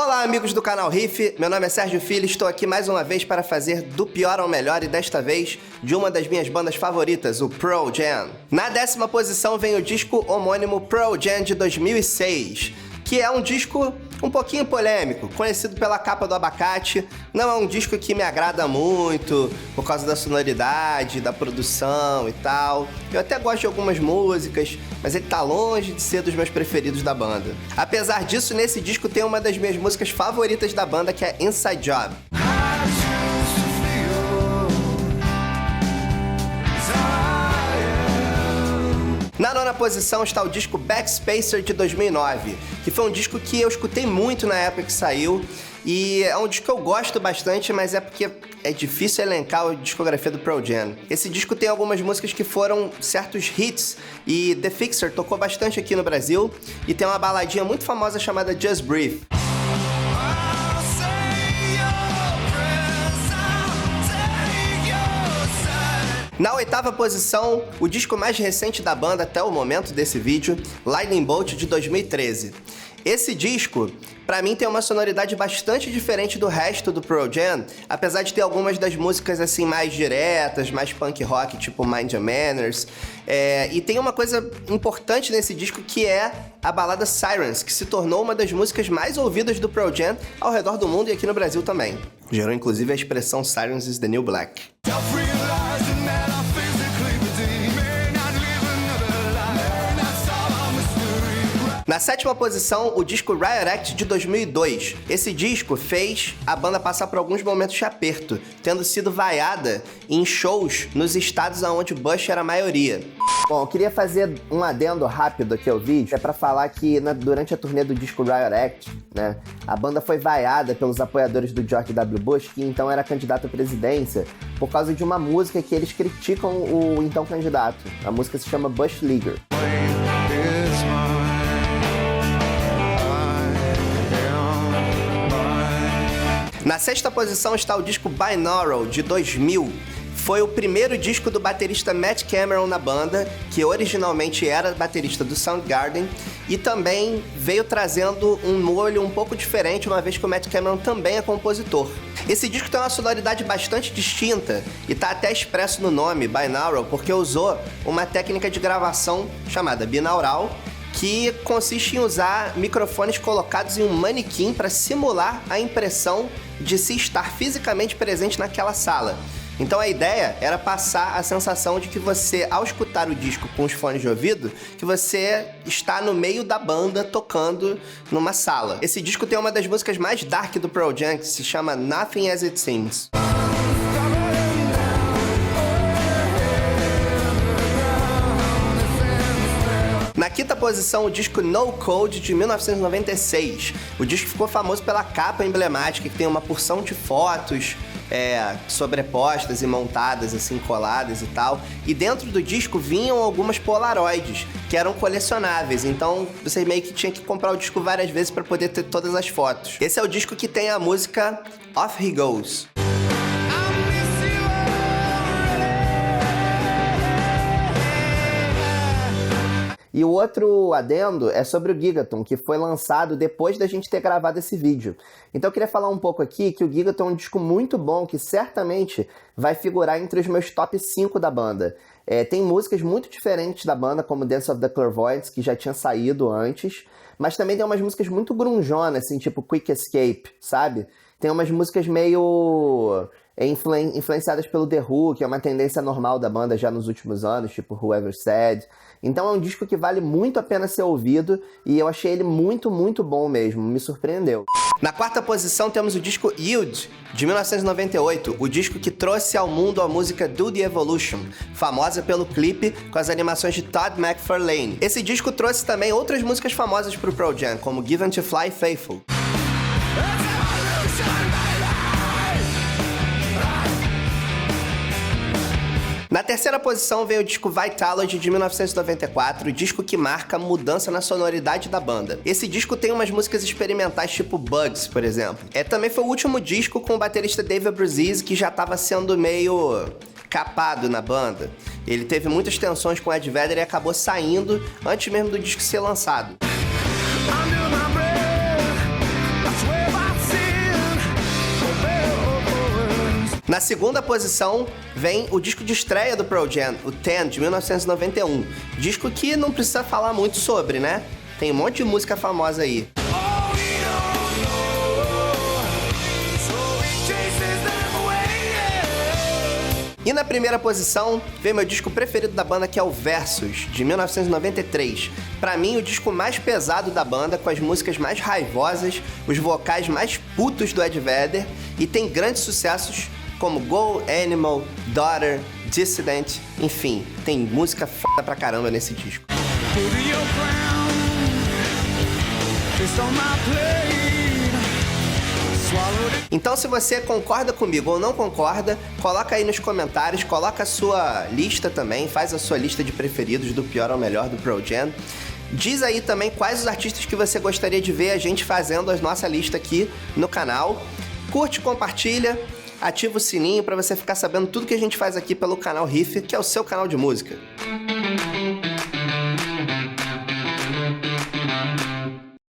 Olá, amigos do canal Riff, meu nome é Sérgio Filho e estou aqui mais uma vez para fazer do pior ao melhor e desta vez de uma das minhas bandas favoritas, o Pearl Jam. Na 10ª posição vem o disco homônimo Pearl Jam de 2006, que é um disco um pouquinho polêmico, conhecido pela capa do abacate. Não é um disco que me agrada muito, por causa da sonoridade, da produção e tal. Eu até gosto de algumas músicas, mas ele tá longe de ser dos meus preferidos da banda. Apesar disso, nesse disco tem uma das minhas músicas favoritas da banda, que é Inside Job. Na 9ª posição está o disco Backspacer de 2009, que foi um disco que eu escutei muito na época que saiu, e é um disco que eu gosto bastante, mas é porque é difícil elencar a discografia do Pearl Jam. Esse disco tem algumas músicas que foram certos hits, e The Fixer tocou bastante aqui no Brasil, e tem uma baladinha muito famosa chamada Just Breathe. Na 8ª posição, o disco mais recente da banda até o momento desse vídeo, Lightning Bolt de 2013. Esse disco, pra mim, tem uma sonoridade bastante diferente do resto do Pearl Jam, apesar de ter algumas das músicas assim mais diretas, mais punk rock, tipo Mind Your Manners. E tem uma coisa importante nesse disco que é a balada Sirens, que se tornou uma das músicas mais ouvidas do Pearl Jam ao redor do mundo e aqui no Brasil também. Gerou inclusive a expressão Sirens is the New Black. Na 7ª posição, o disco Riot Act de 2002. Esse disco fez a banda passar por alguns momentos de aperto, tendo sido vaiada em shows nos estados onde Bush era a maioria. Bom, eu queria fazer um adendo rápido aqui ao vídeo, pra falar que durante a turnê do disco Riot Act, a banda foi vaiada pelos apoiadores do George W. Bush, que então era candidato à presidência, por causa de uma música que eles criticam o então candidato. A música se chama Bush Leaguer. Na 6ª posição está o disco Binaural, de 2000. Foi o primeiro disco do baterista Matt Cameron na banda, que originalmente era baterista do Soundgarden, e também veio trazendo um molho um pouco diferente, uma vez que o Matt Cameron também é compositor. Esse disco tem uma sonoridade bastante distinta, e tá até expresso no nome, Binaural, porque usou uma técnica de gravação chamada binaural, que consiste em usar microfones colocados em um manequim para simular a impressão de se estar fisicamente presente naquela sala. Então a ideia era passar a sensação de que você, ao escutar o disco com os fones de ouvido, que você está no meio da banda tocando numa sala. Esse disco tem uma das músicas mais dark do Pearl Jam, que se chama Nothing As It Seems. Na 5ª posição, o disco No Code, de 1996. O disco ficou famoso pela capa emblemática, que tem uma porção de fotos sobrepostas e montadas, assim, coladas e tal. E dentro do disco vinham algumas polaroids, que eram colecionáveis. Então, você meio que tinha que comprar o disco várias vezes para poder ter todas as fotos. Esse é o disco que tem a música Off He Goes. E o outro adendo é sobre o Gigaton, que foi lançado depois da gente ter gravado esse vídeo. Então eu queria falar um pouco aqui que o Gigaton é um disco muito bom, que certamente vai figurar entre os meus top 5 da banda. Tem músicas muito diferentes da banda, como Dance of the Clairvoyants, que já tinha saído antes, mas também tem umas músicas muito grunjonas, assim, tipo Quick Escape, sabe? Tem umas músicas meio influenciadas pelo The Who, que é uma tendência normal da banda já nos últimos anos, tipo Whoever Said. Então é um disco que vale muito a pena ser ouvido, e eu achei ele muito, muito bom mesmo, me surpreendeu. Na 4ª posição temos o disco Yield, de 1998, o disco que trouxe ao mundo a música Do The Evolution, famosa pelo clipe com as animações de Todd McFarlane. Esse disco trouxe também outras músicas famosas pro Pearl Jam, como Given to Fly Faithful. Na 3ª posição veio o disco Vitalogy, de 1994, o disco que marca a mudança na sonoridade da banda. Esse disco tem umas músicas experimentais tipo Bugs, por exemplo. Também foi o último disco com o baterista Dave Abruzzese, que já estava sendo meio capado na banda. Ele teve muitas tensões com Ed Vedder e acabou saindo antes mesmo do disco ser lançado. Na segunda posição vem o disco de estreia do Pearl Jam, o Ten, de 1991. Disco que não precisa falar muito sobre, né? Tem um monte de música famosa aí. E na primeira posição vem meu disco preferido da banda, que é o Versus, de 1993. Pra mim, o disco mais pesado da banda, com as músicas mais raivosas, os vocais mais putos do Ed Vedder, e tem grandes sucessos como Go Animal, Daughter, Dissident, enfim, tem música foda pra caramba nesse disco. Então, se você concorda comigo ou não concorda, coloca aí nos comentários, coloca a sua lista também, faz a sua lista de preferidos do pior ao melhor do Pearl Jam. Diz aí também quais os artistas que você gostaria de ver a gente fazendo a nossa lista aqui no canal. Curte, compartilha, ativa o sininho para você ficar sabendo tudo que a gente faz aqui pelo canal Riff, que é o seu canal de música.